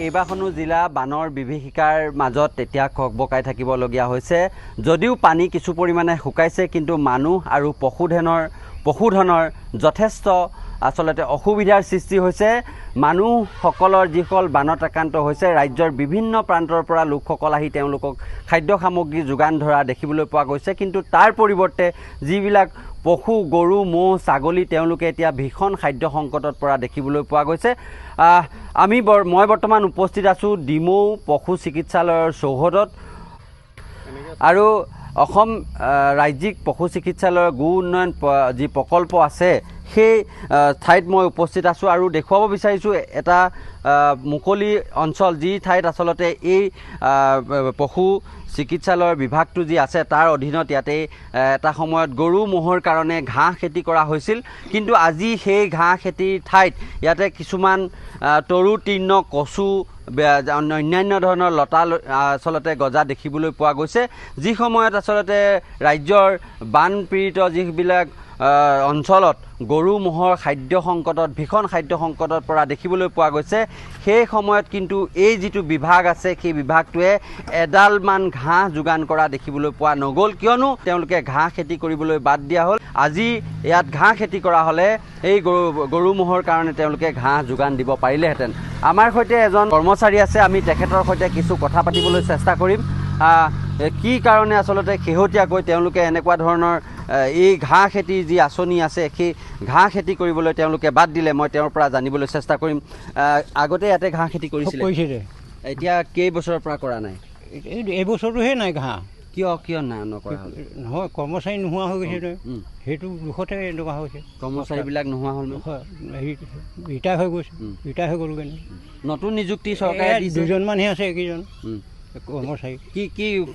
কেইবাখনো জিলা বানৰ বিভীষিকাৰ মাজত এতিয়া ককবকাই থাকিবলগীয়া হৈছে। যদিও পানী কিছু পৰিমাণে শুকাইছে, কিন্তু মানুহ আৰু পশুধনৰ যথেষ্ট আচলতে অসুবিধাৰ সৃষ্টি হৈছে। মানুহসকলৰ যিসকল বানত আক্ৰান্ত হৈছে, ৰাজ্যৰ বিভিন্ন প্ৰান্তৰ পৰা লোকসকল আহি তেওঁলোকক খাদ্য সামগ্ৰী যোগান ধৰা দেখিবলৈ পোৱা গৈছে। কিন্তু তাৰ পৰিৱৰ্তে যিবিলাক পশু, গৰু, ম'হ, ছাগলী তেওঁলোকে এতিয়া ভীষণ খাদ্য সংকটত পৰা দেখিবলৈ পোৱা গৈছে। মই বৰ্তমান উপস্থিত আছোঁ ডিমৌ পশু চিকিৎসালয়ৰ চৌহদত আৰু অসম ৰাজ্যিক পশু চিকিৎসালয়ৰ গো উন্নয়ন যি প্ৰকল্প আছে সেই ঠাইত মই উপস্থিত আছোঁ আৰু দেখুৱাব বিচাৰিছোঁ এটা মুকলি অঞ্চল, যি ঠাইত আচলতে এই পশু চিকিৎসালয়ৰ বিভাগটো যি আছে তাৰ অধীনত ইয়াতে এটা সময়ত গৰু ম'হৰ কাৰণে ঘাঁহ খেতি কৰা হৈছিল। কিন্তু আজি সেই ঘাঁহ খেতিৰ ঠাইত ইয়াতে কিছুমান তৰু তৃণ, কচু, অন্যান্য ধৰণৰ লতা আচলতে গজা দেখিবলৈ পোৱা গৈছে। যি সময়ত আচলতে ৰাজ্যৰ বানপীড়িত যিবিলাক অঞ্চলত গৰু ম'হৰ খাদ্য সংকটত, ভীষণ খাদ্য সংকটত পৰা দেখিবলৈ পোৱা গৈছে, সেই সময়ত কিন্তু এই যিটো বিভাগ আছে সেই বিভাগটোৱে এডালমান ঘাঁহ যোগান কৰা দেখিবলৈ পোৱা নগ'ল, কিয়নো তেওঁলোকে ঘাঁহ খেতি কৰিবলৈ বাদ দিয়া হ'ল। আজি ইয়াত ঘাঁহ খেতি কৰা হ'লে এই গৰু ম'হৰ কাৰণে তেওঁলোকে ঘাঁহ যোগান দিব পাৰিলেহেঁতেন। আমাৰ সৈতে এজন কৰ্মচাৰী আছে, আমি তেখেতৰ সৈতে কিছু কথা পাতিবলৈ চেষ্টা কৰিম। কি কাৰণে আচলতে শেহতীয়াকৈ তেওঁলোকে এনেকুৱা ধৰণৰ এই ঘাঁহ খেতিৰ যি আঁচনি আছে সেই ঘাঁহ খেতি কৰিবলৈ তেওঁলোকে বাদ দিলে, মই তেওঁৰ পৰা জানিবলৈ চেষ্টা কৰিম। আগতে ইয়াতে ঘাঁহ খেতি কৰিছিলে, এতিয়া কেইবছৰৰ পৰা কৰা নাই? এই বছৰটোহে নাই ঘাঁহ। কিয় নকৰা হ'ল? নহয়, কৰ্মচাৰী নোহোৱা হৈ গৈছে, সেইটো দুখতে এনেকুৱা হৈছে। কৰ্মচাৰীবিলাক নোহোৱা হ'ল, ৰিটায়াৰ হৈ গৈছে, ৰিটায়াৰ হৈ গ'লগৈ। নতুন নিযুক্তি চৰকাৰে দিছে, দুজনমানহে আছে, এইকেইজন কৰ্মচাৰী।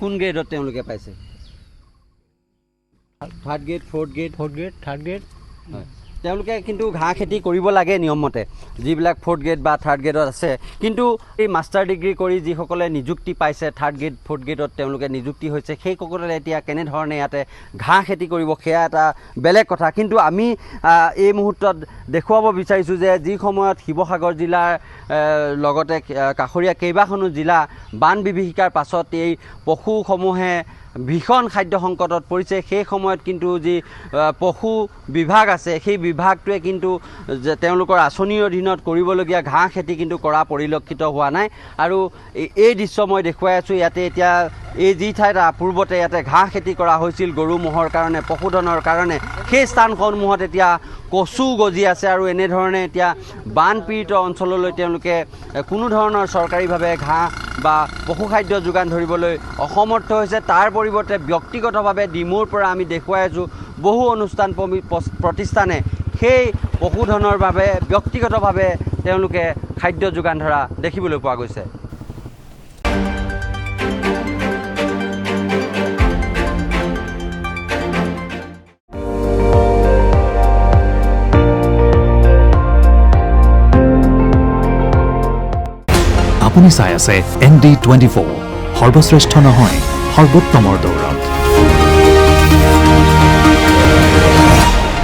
কোন গ্ৰেডত তেওঁলোকে পাইছে? Third grade, fourth grade, third grade. হয়, তেওঁলোকে কিন্তু ঘাঁহ খেতি কৰিব লাগে নিয়মমতে, যিবিলাক ফ'ৰ্থ গ্ৰেড বা থাৰ্ড গ্ৰেডত আছে। কিন্তু এই মাষ্টাৰ ডিগ্ৰী কৰি যিসকলে নিযুক্তি পাইছে থাৰ্ড গ্ৰেড, ফ'ৰ্থ গ্ৰেডত তেওঁলোকে নিযুক্তি হৈছে, সেইসকলে এতিয়া কেনেধৰণে ইয়াতে ঘাঁহ খেতি কৰিব সেয়া এটা বেলেগ কথা। কিন্তু আমি এই মুহূৰ্তত দেখুৱাব বিচাৰিছোঁ যে যি সময়ত শিৱসাগৰ জিলাৰ লগতে কাষৰীয়া কেইবাখনো জিলা বান বিভীষিকাৰ পাছত এই পশুসমূহে ভীষণ খাদ্য সংকটত পৰিছে, সেই সময়ত কিন্তু যি পশু বিভাগ আছে সেই বিভাগটোৱে কিন্তু তেওঁলোকৰ আঁচনিৰ অধীনত কৰিবলগীয়া ঘাঁহ খেতি কিন্তু কৰা পৰিলক্ষিত হোৱা নাই। আৰু এই দৃশ্য মই দেখুৱাই আছোঁ ইয়াতে। এতিয়া এই যি ঠাইত পূৰ্বতে ইয়াতে ঘাঁহ খেতি কৰা হৈছিল গৰু ম'হৰ কাৰণে, পশুধনৰ কাৰণে, সেই স্থানসমূহত এতিয়া কচু গজি আছে আৰু এনেধৰণে এতিয়া বানপীড়িত অঞ্চললৈ তেওঁলোকে কোনো ধৰণৰ চৰকাৰীভাৱে ঘাঁহ বা পশুখাদ্য যোগান ধৰিবলৈ অসমৰ্থ হৈছে। তাৰ পৰিৱৰ্তে ব্যক্তিগতভাৱে ডিমৌৰ পৰা আমি দেখুৱাই আছোঁ বহু অনুষ্ঠান প্ৰতিষ্ঠানে সেই পশুধনৰ বাবে ব্যক্তিগতভাৱে তেওঁলোকে খাদ্য যোগান ধৰা দেখিবলৈ পোৱা গৈছে। আপুনি চাই আছে ND24, সৰ্বশ্ৰেষ্ঠ নহয় সৰ্বোত্তমৰ দৌৰত।